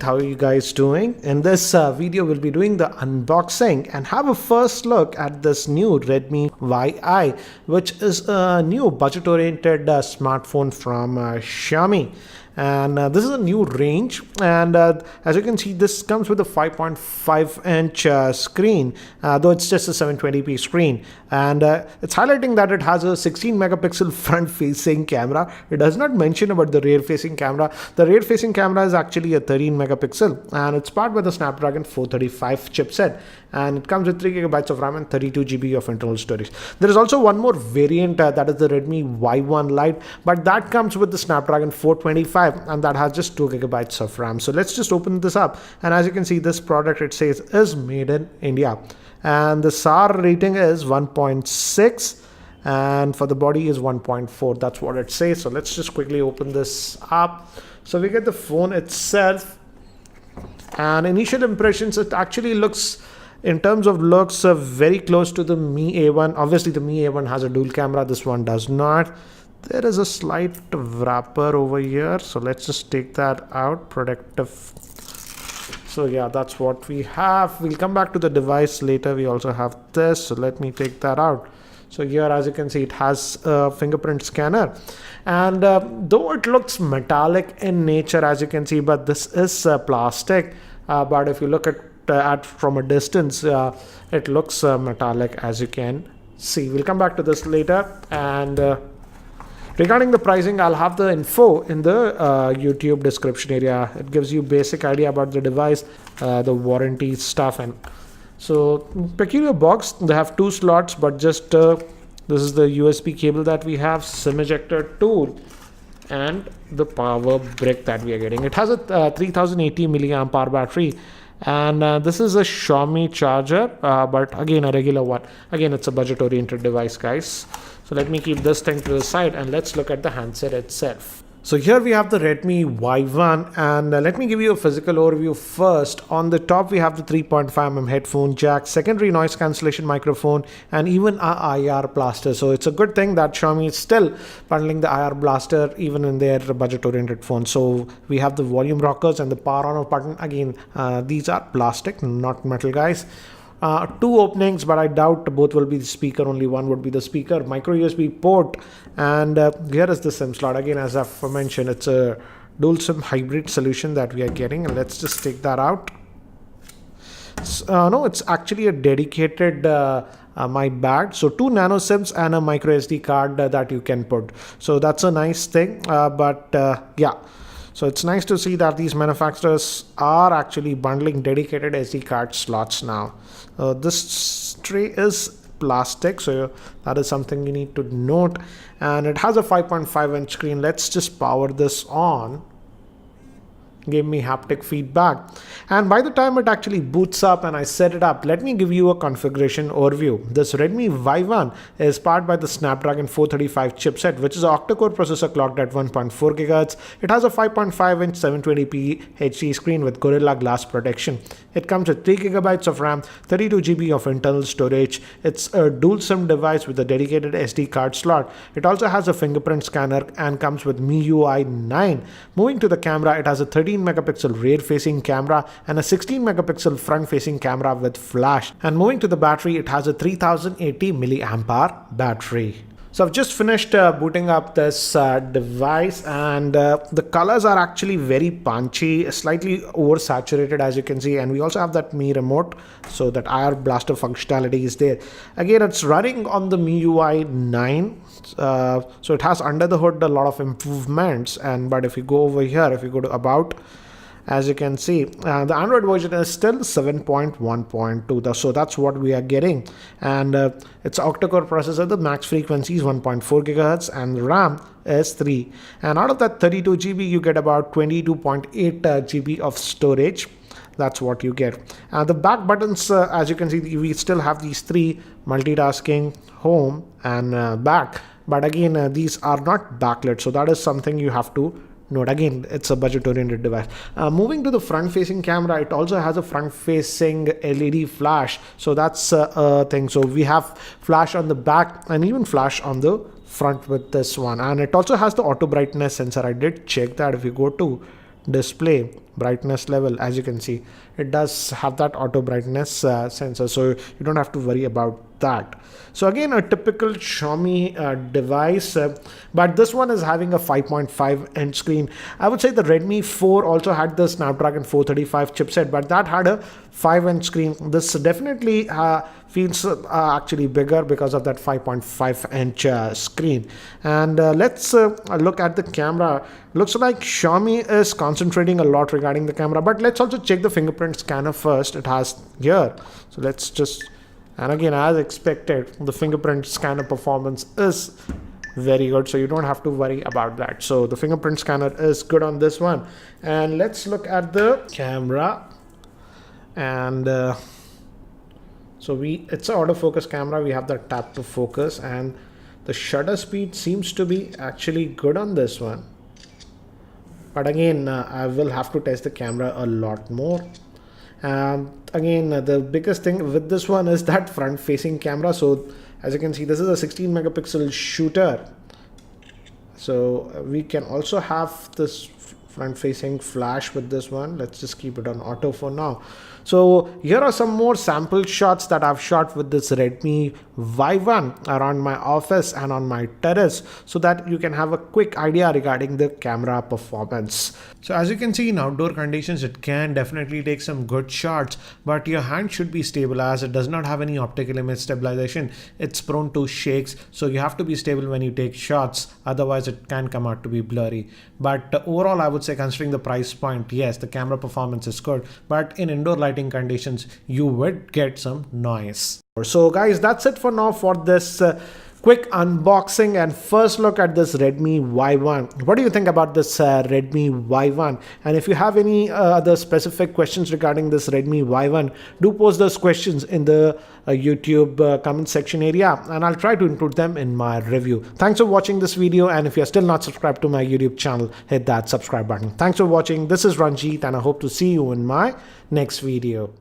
How are you guys doing? In this video, we'll be doing the unboxing and have a first look at this new Redmi YI, which is a new budget-oriented smartphone from Xiaomi. And this is a new range, and as you can see, this comes with a 5.5-inch screen, though it's just a 720p screen, and it's highlighting that it has a 16 megapixel front facing camera. It does not mention about the rear facing camera. The rear facing camera is actually a 13 megapixel, and it's powered by the Snapdragon 435 chipset, and it comes with 3 gigabytes of RAM and 32 GB of internal storage. There is also one more variant, that is the Redmi Y1 Lite, but that comes with the Snapdragon 425, and that has just 2 gigabytes of RAM. So let's just open this up, and as you can see, this product, it says, is made in India, and the SAR rating is 1.6, and for the body is 1.4. That's what it says. So let's just quickly open this up. So we get the phone itself, and initial impressions, it actually looks, in terms of looks, very close to the Mi A1. Obviously the Mi A1 has a dual camera, this one does not. There is a slight wrapper over here, so let's just take that out. Protective. So yeah, that's what we have. We'll come back to the device later. We also have this, so let me take that out. So here, as you can see, it has a fingerprint scanner, and though it looks metallic in nature, as you can see, but this is plastic, but if you look at from a distance, it looks metallic, as you can see. We'll come back to this later. And regarding the pricing, I'll have the info in the YouTube description area. It gives you basic idea about the device, the warranty stuff. And so peculiar box, they have 2 slots, but just this is the USB cable that we have, SIM ejector tool, and the power brick that we are getting. It has a 3080 milliamp hour battery, and this is a Xiaomi charger, but again a regular one. Again, it's a budget oriented device, guys. So let me keep this thing to the side, and let's look at the handset itself. So here we have the Redmi Y1, and let me give you a physical overview first. On the top, we have the 3.5mm headphone jack, secondary noise cancellation microphone, and even a IR blaster. So it's a good thing that Xiaomi is still bundling the IR blaster even in their budget-oriented phone. So we have the volume rockers and the power on-off button. Again, these are plastic, not metal, guys. 2 openings, but I doubt both will be the speaker. Only one would be the speaker. Micro USB port, and here is the SIM slot. Again, as I've mentioned, it's a dual SIM hybrid solution that we are getting, and let's just take that out. No, it's actually a dedicated my bad. So 2 nano SIMs and a micro SD card that you can put. So that's a nice thing. Yeah. So it's nice to see that these manufacturers are actually bundling dedicated SD card slots now. This tray is plastic, so that is something you need to note. And it has a 5.5-inch screen. Let's just power this on. Give me haptic feedback, and by the time it actually boots up and I set it up, let me give you a configuration overview. This Redmi Y1 is powered by the Snapdragon 435 chipset, which is an octa-core processor clocked at 1.4 GHz. It has a 5.5-inch 720p HD screen with Gorilla Glass protection. It comes with 3 gigabytes of RAM, 32 GB of internal storage. It's a dual SIM device with a dedicated SD card slot. It also has a fingerprint scanner and comes with MIUI 9. Moving to the camera, it has a 13 megapixel rear facing camera and a 16 megapixel front facing camera with flash. And moving to the battery, it has a 3080 milliamp hour battery. So I've just finished booting up this device, and the colors are actually very punchy, slightly oversaturated, as you can see. And we also have that Mi remote, so that IR blaster functionality is there. Again, it's running on the MIUI 9, so it has under the hood a lot of improvements. And but if you go over here, if you go to about, as you can see, the Android version is still 7.1.2, so that's what we are getting. And it's octa-core processor. The max frequency is 1.4 GHz and RAM is 3. And out of that 32 GB, you get about 22.8 GB of storage. That's what you get. The back buttons, as you can see, we still have these 3: multitasking, home, and back. But again, these are not backlit, so that is something you have to note. Again, it's a budget oriented device. Moving to the front facing camera, it also has a front facing LED flash, so that's a thing. So we have flash on the back and even flash on the front with this one. And it also has the auto brightness sensor. I did check that. If you go to display, brightness level. As you can see, it does have that auto brightness sensor, so you don't have to worry about that. So again, a typical Xiaomi device, but this one is having a 5.5 inch screen. I would say the Redmi 4 also had the Snapdragon 435 chipset, but that had a 5-inch screen. This definitely feels actually bigger because of that 5.5-inch screen. And let's look at the camera. Looks like Xiaomi is concentrating a lot regarding the camera, but let's also check the fingerprint scanner first. It has here, so let's just, and again, as expected, the fingerprint scanner performance is very good, so you don't have to worry about that. So the fingerprint scanner is good on this one. And let's look at the camera. And so it's an autofocus camera. We have the tap to focus, and the shutter speed seems to be actually good on this one. But again, I will have to test the camera a lot more. Again, the biggest thing with this one is that front facing camera. So as you can see, this is a 16 megapixel shooter. So we can also have this front facing flash with this one. Let's just keep it on auto for now. So here are some more sample shots that I've shot with this Redmi Y1 around my office and on my terrace, so that you can have a quick idea regarding the camera performance. So as you can see, in outdoor conditions, it can definitely take some good shots, but your hand should be stable as it does not have any optical image stabilization. It's prone to shakes, so you have to be stable when you take shots, otherwise it can come out to be blurry. But overall, I would say, considering the price point, yes, the camera performance is good, but in indoor lighting conditions, you would get some noise. So guys, that's it for now for this quick unboxing and first look at this Redmi Y1. What do you think about this Redmi Y1? And if you have any other specific questions regarding this Redmi Y1, do post those questions in the YouTube comment section area, and I'll try to include them in my review. Thanks for watching this video, and if you're still not subscribed to my YouTube channel, hit that subscribe button. Thanks for watching. This is Ranjit, and I hope to see you in my next video.